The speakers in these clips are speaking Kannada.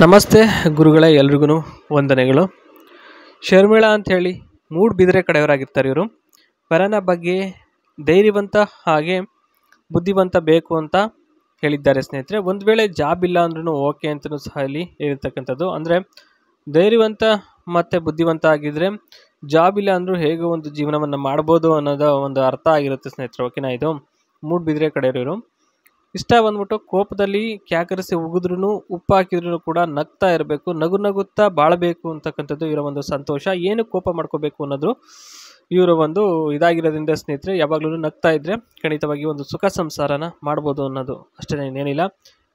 ನಮಸ್ತೆ ಗುರುಗಳೇ, ಎಲ್ರಿಗೂ ವಂದನೆಗಳು. ಶರ್ಮಿಳಾ ಅಂಥೇಳಿ ಮೂಡುಬಿದಿರೆ ಕಡೆಯವರಾಗಿರ್ತಾರೆ. ಇವರು ವರನ ಬಗ್ಗೆ ಧೈರ್ಯವಂತ ಹಾಗೆ ಬುದ್ಧಿವಂತ ಬೇಕು ಅಂತ ಹೇಳಿದ್ದಾರೆ ಸ್ನೇಹಿತರೆ. ಒಂದು ವೇಳೆ ಜಾಬ್ ಇಲ್ಲ ಅಂದ್ರೂ ಓಕೆ ಅಂತಲೂ ಸಹ ಇಲ್ಲಿ ಹೇಳಿರ್ತಕ್ಕಂಥದ್ದು. ಅಂದರೆ ಧೈರ್ಯವಂತ ಮತ್ತು ಬುದ್ಧಿವಂತ ಆಗಿದ್ದರೆ ಜಾಬ್ ಇಲ್ಲ ಅಂದರೂ ಹೇಗೆ ಒಂದು ಜೀವನವನ್ನು ಮಾಡ್ಬೋದು ಅನ್ನೋದು ಒಂದು ಅರ್ಥ ಆಗಿರುತ್ತೆ ಸ್ನೇಹಿತರೆ. ಓಕೆನಾ? ಇದು ಮೂಡುಬಿದಿರೆ ಕಡೆಯವರು ಇಷ್ಟ ಬಂದ್ಬಿಟ್ಟು ಕೋಪದಲ್ಲಿ ಕ್ಯಾಕರಿಸಿ ಉಗಿದ್ರೂ ಉಪ್ಪು ಹಾಕಿದ್ರೂ ಕೂಡ ನಗ್ತಾ ಇರಬೇಕು, ನಗುತ್ತಾ ಬಾಳಬೇಕು ಅಂತಕ್ಕಂಥದ್ದು ಇವರ ಒಂದು ಸಂತೋಷ. ಏನು ಕೋಪ ಮಾಡ್ಕೋಬೇಕು ಅನ್ನೋದು ಇವರ ಒಂದು ಇದಾಗಿರೋದ್ರಿಂದ ಸ್ನೇಹಿತರೆ, ಯಾವಾಗಲೂ ನಗ್ತಾ ಇದ್ದರೆ ಖಂಡಿತವಾಗಿ ಒಂದು ಸುಖ ಸಂಸಾರನ ಮಾಡ್ಬೋದು ಅನ್ನೋದು ಅಷ್ಟೇ, ಇನ್ನೇನಿಲ್ಲ.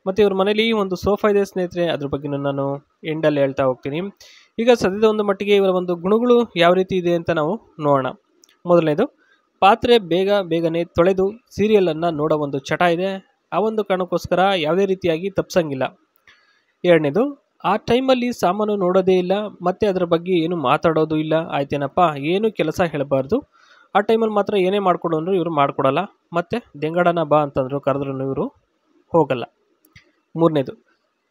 ಮತ್ತು ಇವ್ರ ಮನೇಲಿ ಒಂದು ಸೋಫಾ ಇದೆ ಸ್ನೇಹಿತರೆ, ಅದ್ರ ಬಗ್ಗೆ ನಾನು ಎಂಡಲ್ಲಿ ಹೇಳ್ತಾ ಹೋಗ್ತೀನಿ. ಈಗ ಸದ್ಯದ ಒಂದು ಮಟ್ಟಿಗೆ ಇವರ ಒಂದು ಗುಣಗಳು ಯಾವ ರೀತಿ ಇದೆ ಅಂತ ನಾವು ನೋಡೋಣ. ಮೊದಲನೇದು, ಪಾತ್ರೆ ಬೇಗನೆ ತೊಳೆದು ಸೀರಿಯಲನ್ನು ನೋಡೋ ಒಂದು ಚಟ ಇದೆ. ಆ ಒಂದು ಕಾರಣಕ್ಕೋಸ್ಕರ ಯಾವುದೇ ರೀತಿಯಾಗಿ ತಪ್ಪಿಸಂಗಿಲ್ಲ. ಎರಡನೇದು, ಆ ಟೈಮಲ್ಲಿ ಸಾಮಾನು ನೋಡೋದೇ ಇಲ್ಲ, ಮತ್ತು ಅದರ ಬಗ್ಗೆ ಏನು ಮಾತಾಡೋದು ಇಲ್ಲ. ಆಯ್ತೇನಪ್ಪ, ಏನು ಕೆಲಸ ಹೇಳಬಾರ್ದು. ಆ ಟೈಮಲ್ಲಿ ಮಾತ್ರ ಏನೇ ಮಾಡ್ಕೊಡು ಅಂದರು ಇವರು ಮಾಡ್ಕೊಡಲ್ಲ, ಮತ್ತು ದೆಂಗಡನ ಬಾ ಅಂತಂದರು ಕರೆದ್ರೂ ಇವರು ಹೋಗಲ್ಲ. ಮೂರನೇದು,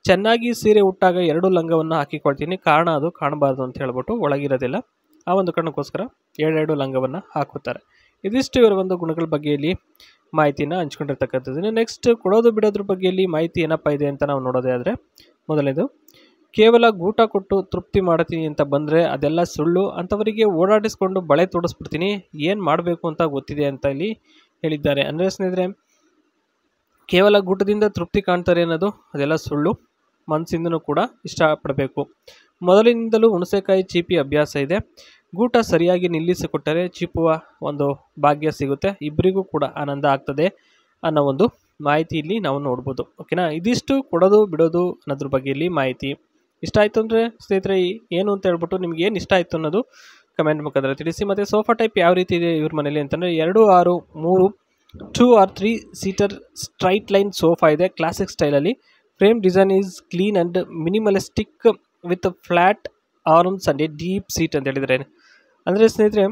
ಚೆನ್ನಾಗಿ ಸೀರೆ ಉಟ್ಟಾಗ 2 ಲಂಗವನ್ನು ಹಾಕಿಕೊಳ್ತೀನಿ, ಕಾರಣ ಅದು ಕಾಣಬಾರ್ದು ಅಂತ ಹೇಳ್ಬಿಟ್ಟು ಒಳಗಿರೋದಿಲ್ಲ. ಆ ಒಂದು ಕಾರಣಕ್ಕೋಸ್ಕರ 2 ಲಂಗವನ್ನು ಹಾಕುತ್ತಾರೆ. ಇದಿಷ್ಟು ಇವರ ಒಂದು ಗುಣಗಳ ಬಗ್ಗೆಯಲ್ಲಿ ಮಾಹಿತಿನ ಹಂಚ್ಕೊಂಡಿರ್ತಕ್ಕಂಥದ್ದು. ನೆಕ್ಸ್ಟ್, ಕೊಡೋದು ಬಿಡೋದ್ರ ಬಗ್ಗೆಯಲ್ಲಿ ಮಾಹಿತಿ ಏನಪ್ಪ ಇದೆ ಅಂತ ನಾವು ನೋಡೋದೇ ಆದರೆ, ಮೊದಲನೇದು, ಕೇವಲ ಗೂಟ ಕೊಟ್ಟು ತೃಪ್ತಿ ಮಾಡ್ತೀನಿ ಅಂತ ಬಂದರೆ ಅದೆಲ್ಲ ಸುಳ್ಳು. ಅಂಥವರಿಗೆ ಓಡಾಡಿಸ್ಕೊಂಡು ಬಳೆ ತೋಡಿಸ್ಬಿಡ್ತೀನಿ, ಏನು ಮಾಡಬೇಕು ಅಂತ ಗೊತ್ತಿದೆ ಅಂತ ಇಲ್ಲಿ ಹೇಳಿದ್ದಾರೆ. ಅಂದರೆ ಸ್ನೇಹಿತರೆ, ಕೇವಲ ಗೂಟದಿಂದ ತೃಪ್ತಿ ಕಾಣ್ತಾರೆ ಅನ್ನೋದು ಅದೆಲ್ಲ ಸುಳ್ಳು. ಮನಸ್ಸಿಂದನೂ ಕೂಡ ಇಷ್ಟಪಡಬೇಕು. ಮೊದಲಿನಿಂದಲೂ ಹುಣಸೆಕಾಯಿ ಚೀಪಿ ಅಭ್ಯಾಸ ಇದೆ. ಗೂಟ ಸರಿಯಾಗಿ ನಿಲ್ಲಿಸಿಕೊಟ್ಟರೆ ಚೀಪುವ ಒಂದು ಭಾಗ್ಯ ಸಿಗುತ್ತೆ, ಇಬ್ಬರಿಗೂ ಕೂಡ ಆನಂದ ಆಗ್ತದೆ ಅನ್ನೋ ಒಂದು ಮಾಹಿತಿ ಇಲ್ಲಿ ನಾವು ನೋಡ್ಬೋದು. ಓಕೆನಾ? ಇದಿಷ್ಟು ಕೊಡೋದು ಬಿಡೋದು ಅನ್ನೋದ್ರ ಬಗ್ಗೆ ಇಲ್ಲಿ ಮಾಹಿತಿ. ಇಷ್ಟ ಆಯಿತು ಅಂದರೆ ಸ್ನೇಹಿತರೆ ಏನು ಅಂತ ಹೇಳ್ಬಿಟ್ಟು ನಿಮ್ಗೆ ಏನು ಇಷ್ಟ ಆಯಿತು ಅನ್ನೋದು ಕಮೆಂಟ್ ಮುಖಾಂತರ ತಿಳಿಸಿ. ಮತ್ತು ಸೋಫಾ ಟೈಪ್ ಯಾವ ರೀತಿ ಇದೆ ಇವ್ರ ಮನೇಲಿ ಅಂತಂದರೆ 2, 6, 3 2 or 3 seater straight line sofa ಇದೆ, ಕ್ಲಾಸಿಕ್ ಸ್ಟೈಲಲ್ಲಿ. Frame design is clean and minimalistic with flat arms and A deep seat ಅಂತ ಹೇಳಿದರೆ. ಅಂದರೆ ಸ್ನೇಹಿತರೆ,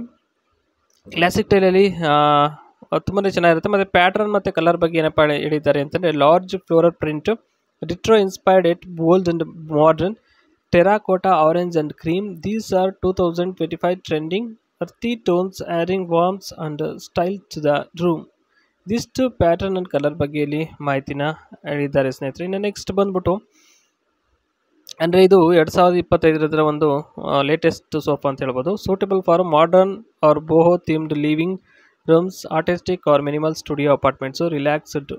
ಕ್ಲಾಸಿಕ್ ಸ್ಟೈಲಲ್ಲಿ ತುಂಬಾ ಚೆನ್ನಾಗಿರುತ್ತೆ. ಮತ್ತು ಪ್ಯಾಟ್ರನ್ ಮತ್ತು ಕಲರ್ ಬಗ್ಗೆ ಏನಪ್ಪ ಹೇಳಿದ್ದಾರೆ ಅಂತಂದರೆ, large floral print, retro inspired at bold and modern, terracotta orange and cream. These are 2025 trending earthy tones adding warmth and style to the room. ಇದಿಷ್ಟು ಪ್ಯಾಟರ್ನ್ ಆ್ಯಂಡ್ ಕಲರ್ ಬಗ್ಗೆಯಲ್ಲಿ ಮಾಹಿತಿನ ಹೇಳಿದ್ದಾರೆ ಸ್ನೇಹಿತರೆ. ಇನ್ನು ನೆಕ್ಸ್ಟ್ ಬಂದ್ಬಿಟ್ಟು, ಅಂದರೆ ಇದು 2025 ಒಂದು ಲೇಟೆಸ್ಟ್ ಸೋಫಾ ಅಂತ ಹೇಳ್ಬೋದು. Suitable for modern or boho themed living rooms, artistic or minimal studio apartments, relaxed